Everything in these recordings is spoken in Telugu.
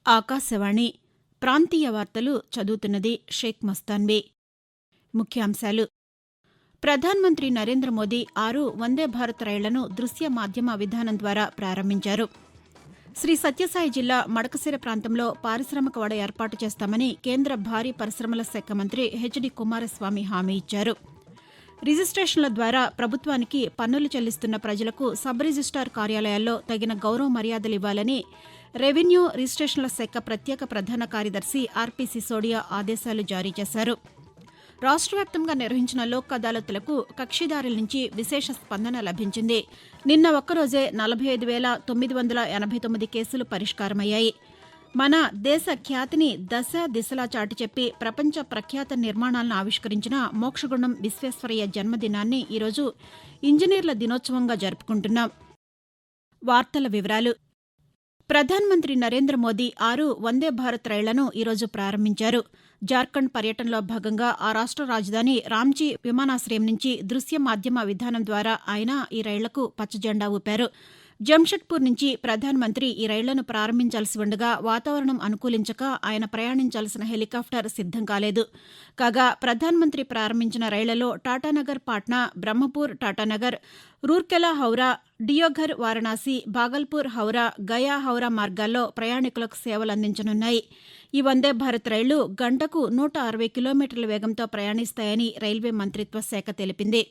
ఆకాశవాణి ప్రాంతీయ వార్తలు చదువుతున్నది షేక్ మస్తాన్వి. ముఖ్యాంశాలు. ప్రధానమంత్రి నరేంద్ర మోదీ 6 వందే భారత్ రైళ్లను దృశ్య మాధ్యమ విధానం ద్వారా ప్రారంభించారు. శ్రీ సత్యసాయి జిల్లా మడకశిర ప్రాంతంలో పారిశామిక వాడ ఏర్పాటు చేస్తామని కేంద్ర భారీ పరిశమల శాఖ మంత్రి హెచ్డి కుమారస్వామి హామీ ఇచ్చారు. రిజిస్టేషన్ల ద్వారా ప్రభుత్వానికి పన్నులు చెల్లిస్తున్న ప్రజలకు సబ్ రిజిస్టార్ కార్యాలయాల్లో తగిన గౌరవ మర్యాదలివ్వాలని రెవెన్యూ రిజిస్టేషన్ల శాఖ ప్రత్యేక ప్రధాన కార్యదర్శి ఆర్పీ సిసోడియా ఆదేశాలు జారీ చేశారు. రాష్ట్ర వ్యాప్తంగా నిర్వహించిన లోక్ అదాలత్లకు కక్షిదారుల నుంచి విశేష స్పందన లభించింది. నిన్న ఒక్కరోజే 45,989 కేసులు పరిష్కారమయ్యాయి. మన దేశ ఖ్యాతిని దశ దిశలా చాటి చెప్పి ప్రపంచ ప్రఖ్యాత నిర్మాణాలను ఆవిష్కరించిన మోక్షగుండం విశ్వేశ్వరయ్య జన్మదినాన్ని ఈరోజు ఇంజనీర్ల దినోత్సవంగా జరుపుకుంటున్నాం. వార్తల వివరాలు. ప్రధానమంత్రి నరేంద్ర మోదీ 6 వందే భారత్ రైళ్లను ఈరోజు ప్రారంభించారు. జార్ఖండ్ పర్యటనలో భాగంగా ఆ రాష్ట్ర రాజధాని రాంచీ విమానాశ్రయం నుంచి దృశ్య మాధ్యమ విధానం ద్వారా ఆయన ఈ రైళ్లకు పచ్చజెండా ఊపారు. జంషెడ్పూర్ నుంచి ప్రధానమంత్రి ఈ రైళ్లను ప్రారంభించాల్సి ఉండగా వాతావరణం అనుకూలించక ఆయన ప్రయాణించాల్సిన హెలికాప్టర్ సిద్దం కాలేదు. కాగా ప్రధానమంత్రి ప్రారంభించిన రైళ్లలో టాటానగర్ పాట్నా, బ్రహ్మపూర్ టాటానగర్, రూర్కెలా హౌరా, డియోఘర్ వారణాసి, భాగల్పూర్ హౌరా, గయా హౌరా మార్గాల్లో ప్రయాణికులకు సేవలందించనున్నాయి. ఈ వందే భారత్ రైళ్లు గంటకు 160 కిలోమీటర్ల వేగంతో ప్రయాణిస్తాయని రైల్వే మంత్రిత్వ శాఖ తెలిపింది.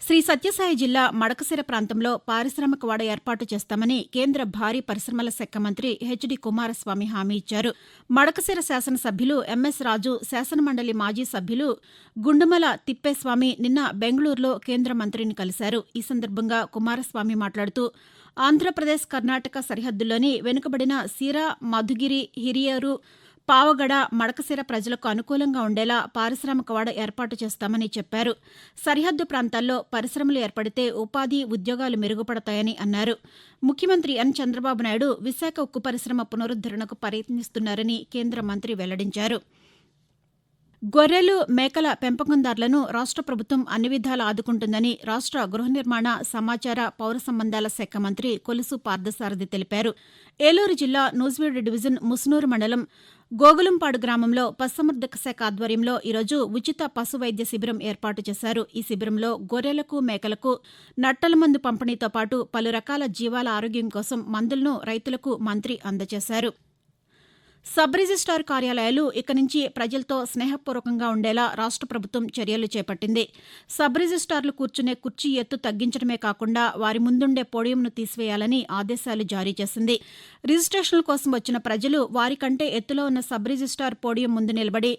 శ్రీ సత్యసాయి జిల్లా మడకశిర ప్రాంతంలో పారిశామిక వాడ ఏర్పాటు చేస్తామని కేంద్ర భారీ పరిశమల శాఖ మంత్రి హెచ్డి కుమారస్వామి హామీ ఇచ్చారు. మడకశిర శాసనసభ్యులు ఎంఎస్ రాజు, శాసనమండలి మాజీ సభ్యులు గుండుమల తిప్పేస్వామి నిన్న బెంగళూరులో కేంద్ర మంత్రిని కలిశారు. ఈ సందర్భంగా కుమారస్వామి మాట్లాడుతూ ఆంధ్రప్రదేశ్, కర్ణాటక సరిహద్దుల్లోని వెనుకబడిన సిరా, మధుగిరి, హిరియరు, పావగడ, మడకశిర ప్రజలకు అనుకూలంగా ఉండేలా పారిశామిక వాడ ఏర్పాటు చేస్తామని చెప్పారు. సరిహద్దు ప్రాంతాల్లో పరిశ్రమలు ఏర్పడితే ఉపాధి, ఉద్యోగాలు మెరుగుపడతాయని అన్నారు. ముఖ్యమంత్రి ఎన్ చంద్రబాబు నాయుడు విశాఖ ఉక్కు పరిశ్రమ పునరుద్దరణకు ప్రయత్నిస్తున్నారని కేంద్ర మంత్రి వెల్లడించారు. గొర్రెలు, మేకల పెంపకందారులను రాష్ట్ర ప్రభుత్వం అన్ని విధాలా ఆదుకుంటుందని రాష్ట్ర గృహ నిర్మాణ, సమాచార, పౌర సంబంధాల శాఖ మంత్రి కొలుసు పార్థసారథి తెలిపారు. ఏలూరు జిల్లా నూజివీడు డివిజన్ ముసునూరు మండలం గోగులంపాడు గ్రామంలో పశుసంవర్ధక శాఖ ఆధ్వర్యంలో ఈరోజు ఉచిత పశు వైద్య శిబిరం ఏర్పాటు చేశారు. ఈ శిబిరంలో గొర్రెలకు, మేకలకు నట్టల మందు పంపిణీతో పాటు పలు రకాల జీవాల ఆరోగ్యం కోసం మందులను రైతులకు మంత్రి అందజేశారు. సబ్ రిజిస్టార్ కార్యాలయాలు ఇక నుంచి ప్రజలతో స్నేహపూర్వకంగా ఉండేలా రాష్ట్ర ప్రభుత్వం చర్యలు చేపట్టింది. సబ్ రిజిస్టార్లు కూర్చునే కుర్చీ ఎత్తు తగ్గించడమే కాకుండా వారి ముందుండే పోడియంను తీసివేయాలని ఆదేశాలు జారీ చేసింది. రిజిస్ట్రేషన్ల కోసం వచ్చిన ప్రజలు వారికంటే ఎత్తులో ఉన్న సబ్ రిజిస్టార్ పోడియం ముందు నిలబడి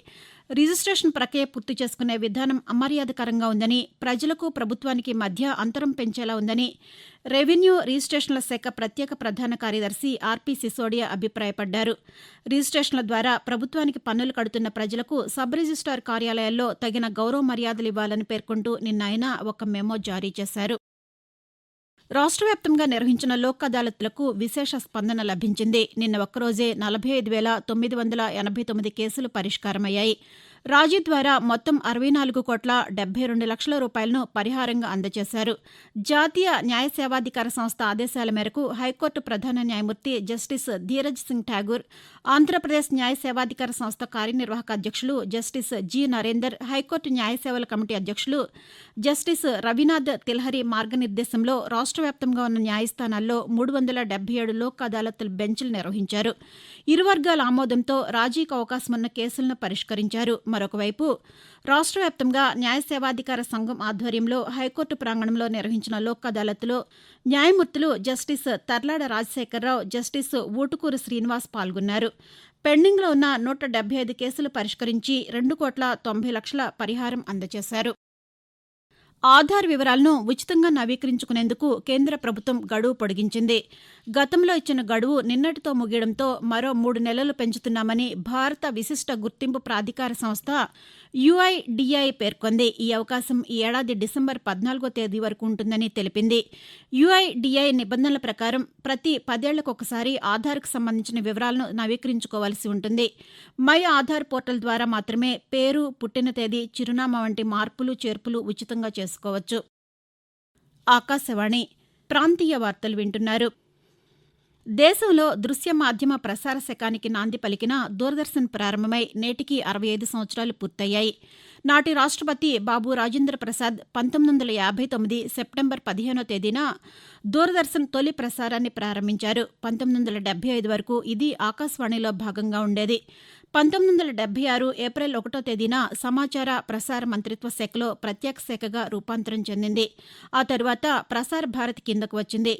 రిజిస్ట్రేషన్ ప్రక్రియ పూర్తి చేసుకునే విధానం అమర్యాదకరంగా ఉందని, ప్రజలకు ప్రభుత్వానికి మధ్య అంతరం పెంచేలా ఉందని రెవెన్యూ రిజిస్ట్రేషన్ల శాఖ ప్రత్యేక ప్రధాన కార్యదర్శి ఆర్పీ సిసోడియా అభిప్రాయపడ్డారు. రిజిస్ట్రేషన్ల ద్వారా ప్రభుత్వానికి పన్నులు కడుతున్న ప్రజలకు సబ్ రిజిస్టార్ కార్యాలయాల్లో తగిన గౌరవ మర్యాదలివ్వాలని పేర్కొంటూ నిన్న ఆయన ఒక మెమో జారీ చేశారు. రాష్ట్ర వ్యాప్తంగా నిర్వహించిన లోక్ అదాలత్లకు విశేష స్పందన లభించింది. నిన్న ఒక్కరోజే 45,989 కేసులు పరిష్కారమయ్యాయి. రాజీ ద్వారా మొత్తం 64,72 లక్షల రూపాయలను పరిహారంగా అందజేశారు. జాతీయ న్యాయ సేవాధికార సంస్థ ఆదేశాల మేరకు హైకోర్టు ప్రధాన న్యాయమూర్తి జస్టిస్ ధీరజ్ సింగ్ ఠాగూర్, ఆంధ్రప్రదేశ్ న్యాయ సేవాధికార సంస్థ కార్యనిర్వాహక అధ్యక్షులు జస్టిస్ జి నరేందర్, హైకోర్టు న్యాయ సేవల కమిటీ అధ్యక్షులు జస్టిస్ రవినాథ్ తిలహరి మార్గనిర్దేశంలో రాష్ట్ర వ్యాప్తంగా ఉన్న న్యాయస్థానాల్లో 377 లోక్ అదాలత్ల బెంచ్లు నిర్వహించారు. ఇరు వర్గాల ఆమోదంతో రాజీకి అవకాశమున్న కేసులను పరిష్కరించారు. మరొకవైపు రాష్ట్ర వ్యాప్తంగా న్యాయ సేవాధికార సంఘం ఆధ్వర్యంలో హైకోర్టు ప్రాంగణంలో నిర్వహించిన లోక్ అదాలత్లో న్యాయమూర్తులు జస్టిస్ తర్లాడ రాజశేఖరరావు, జస్టిస్ ఊటుకూరు శ్రీనివాస్ పాల్గొన్నారు. పెండింగ్లో ఉన్న 175 కేసులు పరిష్కరించి 2,90,00,000 పరిహారం అందజేశారు. ఆధార్ వివరాలను ఉచితంగా నవీకరించుకునేందుకు కేంద్ర ప్రభుత్వం గడువు పొడిగించింది. గతంలో ఇచ్చిన గడువు నిన్నటితో ముగియడంతో మరో 3 నెలలు పెంచుతున్నామని భారత విశిష్ట గుర్తింపు ప్రాధికార సంస్థ యుఐడిఐ పేర్కొంది. ఈ అవకాశం ఈ ఏడాది డిసెంబర్ 14వ తేదీ వరకు ఉంటుందని తెలిపింది. యుఐడిఐ నిబంధనల ప్రకారం ప్రతి 10 ఏళ్లకొకసారి ఆధార్కు సంబంధించిన వివరాలను నవీకరించుకోవాల్సి ఉంటుంది. మై ఆధార్ పోర్టల్ ద్వారా మాత్రమే పేరు, పుట్టిన తేదీ, చిరునామా వంటి మార్పులు, చేర్పులు ఉచితంగా చేసుకోవచ్చు. ఆకాశవాణి ప్రాంతీయ వార్తలు వింటున్నారు. దేశంలో దృశ్య మాధ్యమ ప్రసార శకానికి నాంది పలికిన దూరదర్శన్ ప్రారంభమై నేటికి 65 సంవత్సరాలు పూర్తయ్యాయి. నాటి రాష్ట్రపతి బాబు రాజేంద్ర ప్రసాద్ 1959 సెప్టెంబర్ 15వ తేదీన దూరదర్శన్ తొలి ప్రసారాన్ని ప్రారంభించారు. 1975 వరకు ఇది ఆకాశవాణిలో భాగంగా ఉండేది. 1976 ఏప్రిల్ 1వ తేదీన సమాచార ప్రసార మంత్రిత్వ శాఖలో ప్రత్యేక శాఖగా రూపాంతరం చెందింది. ఆ తరువాత ప్రసార భారతి కిందకు వచ్చింది.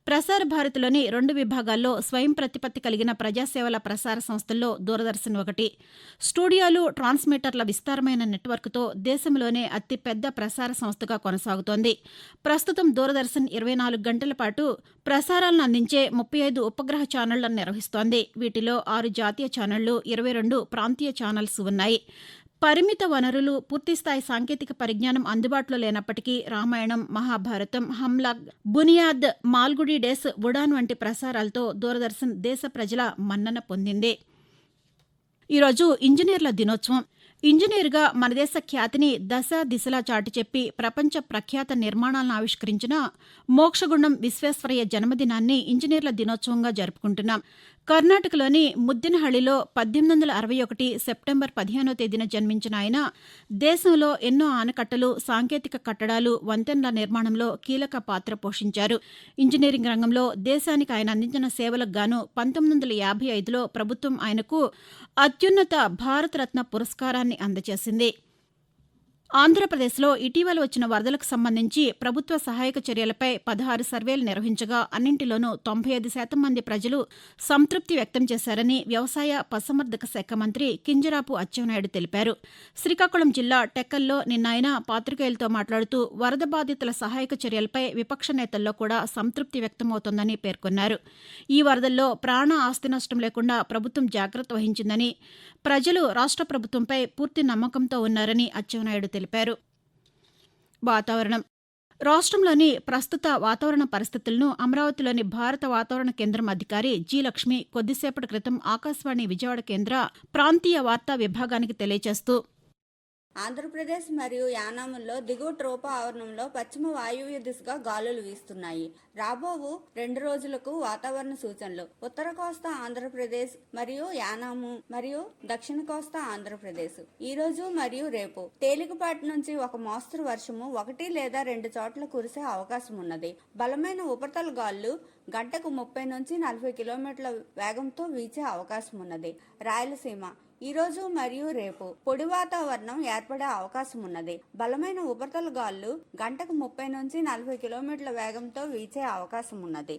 ప్రసార భారతిలోని 2 విభాగాల్లో స్వయం ప్రతిపత్తి కలిగిన ప్రజాసేవల ప్రసార సంస్థల్లో దూరదర్శన్ ఒకటి. స్టూడియోలు, ట్రాన్స్మిటర్ల విస్తారమైన నెట్వర్క్తో దేశంలోనే అతిపెద్ద ప్రసార సంస్థగా కొనసాగుతోంది. ప్రస్తుతం దూరదర్శన్ 24 గంటల పాటు ప్రసారాలను అందించే 35 ఉపగ్రహ ఛానళ్లను నిర్వహిస్తోంది. వీటిలో 6 జాతీయ ఛానళ్లు, 22 ప్రాంతీయ ఛానల్స్ ఉన్నాయి. పరిమిత వనరులు, పూర్తిస్థాయి సాంకేతిక పరిజ్ఞానం అందుబాటులో లేనప్పటికీ రామాయణం, మహాభారతం, హమ్లాగ్, బునియాద్, మాల్గుడి డేస్, ఉడాన్ వంటి ప్రసారాలతో దూరదర్శన్ దేశ ప్రజల మన్నన పొందింది. ఈరోజు ఇంజనీర్ల దినోత్సవం. ఇంజనీరుగా మన దేశ ఖ్యాతిని దశ దిశలా చాటి చెప్పి ప్రపంచ ప్రఖ్యాత నిర్మాణాలను ఆవిష్కరించిన మోక్షగుండం విశ్వేశ్వరయ్య జన్మదినాన్ని ఇంజనీర్ల దినోత్సవంగా జరుపుకుంటున్నాం. కర్ణాటకలోని ముద్దినహళ్లిలో 1861 సెప్టెంబర్ 15వ తేదీన జన్మించిన ఆయన దేశంలో ఎన్నో ఆనకట్టలు, సాంకేతిక కట్టడాలు, వంతెనల నిర్మాణంలో కీలక పాత్ర పోషించారు. ఇంజనీరింగ్ రంగంలో దేశానికి ఆయన అందించిన సేవలకు గాను 1955లో ప్రభుత్వం ఆయనకు అత్యున్నత భారతరత్న పురస్కారాన్ని అందజేసింది. ఆంధ్రప్రదేశ్లో ఇటీవల వచ్చిన వరదలకు సంబంధించి ప్రభుత్వ సహాయక చర్యలపై 16 సర్వేలు నిర్వహించగా అన్నింటిలోనూ 95% మంది ప్రజలు సంతృప్తి వ్యక్తం చేశారని వ్యవసాయ, పశుసంవర్ధక శాఖ మంత్రి కింజరాపు అచ్చెన్నాయుడు తెలిపారు. శ్రీకాకుళం జిల్లా టెక్కల్లో నిన్న ఆయన పాతికేయులతో మాట్లాడుతూ వరద బాధితుల సహాయక చర్యలపై విపక్ష నేతల్లో కూడా సంతృప్తి వ్యక్తమవుతోందని పేర్కొన్నారు. ఈ వరదల్లో ప్రాణ, ఆస్తి నష్టం లేకుండా ప్రభుత్వం జాగ్రత్త వహించిందని, ప్రజలు రాష్ట్ర ప్రభుత్వంపై పూర్తి నమ్మకంతో ఉన్నారని అచ్చెన్నాయుడు తెలిపారు. వాతావరణం. రాష్ట్రంలోని ప్రస్తుత వాతావరణ పరిస్థితులను అమరావతిలోని భారత వాతావరణ కేంద్రం అధికారి జి. లక్ష్మి కొద్దిసేపటి క్రితం ఆకాశవాణి విజయవాడ కేంద్ర ప్రాంతీయ వార్తా విభాగానికి తెలియజేస్తూ, ఆంధ్రప్రదేశ్ మరియు యానాముల్లో దిగువ ట్రోపా ఆవరణంలో పశ్చిమ వాయువ్య దిశగా గాలులు వీస్తున్నాయి. రాబోవు 2 రోజులకు వాతావరణ సూచనలు. ఉత్తర కోస్తా ఆంధ్రప్రదేశ్ మరియు యానాము మరియు దక్షిణ కోస్తా ఆంధ్రప్రదేశ్ ఈ రోజు మరియు రేపు తేలికపాటి నుంచి ఒక మోస్తరు వర్షము 1 లేదా 2 చోట్ల కురిసే అవకాశం ఉన్నది. బలమైన ఉపరితల గాలులు గంటకు 30 నుంచి 40 కిలోమీటర్ల వేగంతో వీచే అవకాశం ఉన్నది. రాయలసీమ ఈ రోజు మరియు రేపు పొడి వాతావరణం ఏర్పడే అవకాశం ఉన్నది. బలమైన ఉపరితల గాలులు గంటకు 30 నుంచి 40 కిలోమీటర్ల వేగంతో వీచే అవకాశం ఉన్నది.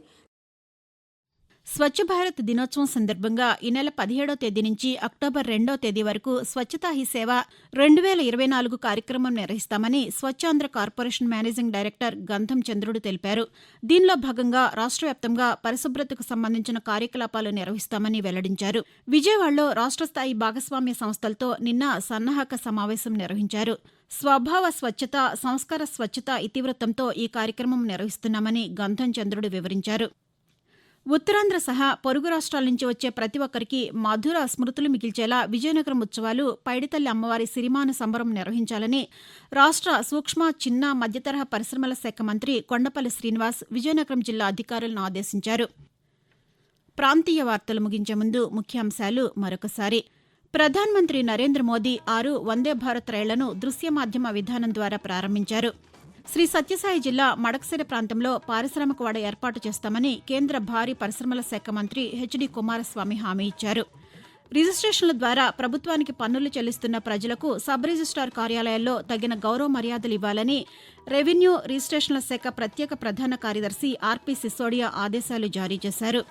స్వచ్ఛ భారత్ దినోత్సవం సందర్భంగా ఈ నెల 17వ తేదీ నుంచి అక్టోబర్ 2వ తేదీ వరకు స్వచ్ఛతా హీ సేవ 2024 కార్యక్రమం నిర్వహిస్తామని Swachhandhra corporation managing director Gandham Chandrudu తెలిపారు. దీనిలో భాగంగా రాష్ట్ర వ్యాప్తంగా పరిశుభ్రతకు సంబంధించిన కార్యకలాపాలు నిర్వహిస్తామని వెల్లడించారు. విజయవాడలో రాష్ట్ర స్థాయి భాగస్వామ్య సంస్థలతో నిన్న సన్నాహక సమావేశం నిర్వహించారు. స్వభావ స్వచ్ఛత, సంస్కార స్వచ్ఛత ఇతివృత్తంతో ఈ కార్యక్రమం నిర్వహిస్తున్నామని గంధం చంద్రుడు వివరించారు. ఉత్తరాంధ్ర సహా పొరుగు రాష్ట్రాల నుంచి వచ్చే ప్రతి ఒక్కరికి మధుర స్మృతులు మిగిల్చేలా విజయనగరం ఉత్సవాలు, పైడితల్లి అమ్మవారి సిరిమాన సంబరం నిర్వహించాలని రాష్ట్ర సూక్ష్మ, చిన్న, మధ్యతరహా పరిశ్రమల శాఖ మంత్రి కొండపల్లి శ్రీనివాస్ విజయనగరం జిల్లా అధికారులను ఆదేశించారు. ప్రాంతీయ వార్తలు ముగించే ముందు ముఖ్యాంశాలు మరొకసారి. ప్రధానమంత్రి నరేంద్ర మోదీ 6 వందే భారత్ రైళ్లను దృశ్య మాధ్యమ విధానం ద్వారా ప్రారంభించారు. శ్రీ సత్యసాయి జిల్లా మడకశిర ప్రాంతంలో పారిశ్రామిక వాడ ఏర్పాటు చేస్తామని కేంద్ర భారీ పరిశ్రమల శాఖ మంత్రి హెచ్డి కుమారస్వామి హామీ ఇచ్చారు. రిజిస్ట్రేషన్ల ద్వారా ప్రభుత్వానికి పన్నులు చెల్లిస్తున్న ప్రజలకు సబ్ రిజిస్టార్ కార్యాలయాల్లో తగిన గౌరవ మర్యాదలు ఇవ్వాలని రెవెన్యూ రిజిస్ట్రేషన్ల శాఖ ప్రత్యేక ప్రధాన కార్యదర్శి ఆర్పి సిసోడియా ఆదేశాలు జారీ చేశారు.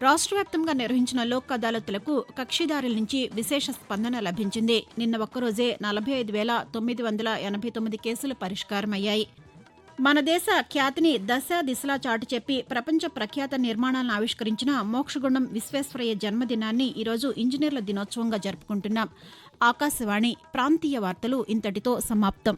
రాష్ట్ర వ్యాప్తంగా నిర్వహించిన లోక్ అదాలత్లకు కక్షిదారుల నుంచి విశేష స్పందన లభించింది. నిన్న ఒక్కరోజే 45,989 కేసులు పరిష్కారమయ్యాయి. మన దేశ ఖ్యాతిని దశ దిశలా చాటి చెప్పి ప్రపంచ ప్రఖ్యాత నిర్మాణాలను ఆవిష్కరించిన మోక్షగుండం విశ్వేశ్వరయ్య జన్మదినాన్ని ఈరోజు ఇంజనీర్ల దినోత్సవంగా జరుపుకుంటున్నాం. ఆకాశవాణి ప్రాంతీయ వార్తలు ఇంతటితో సమాప్తం.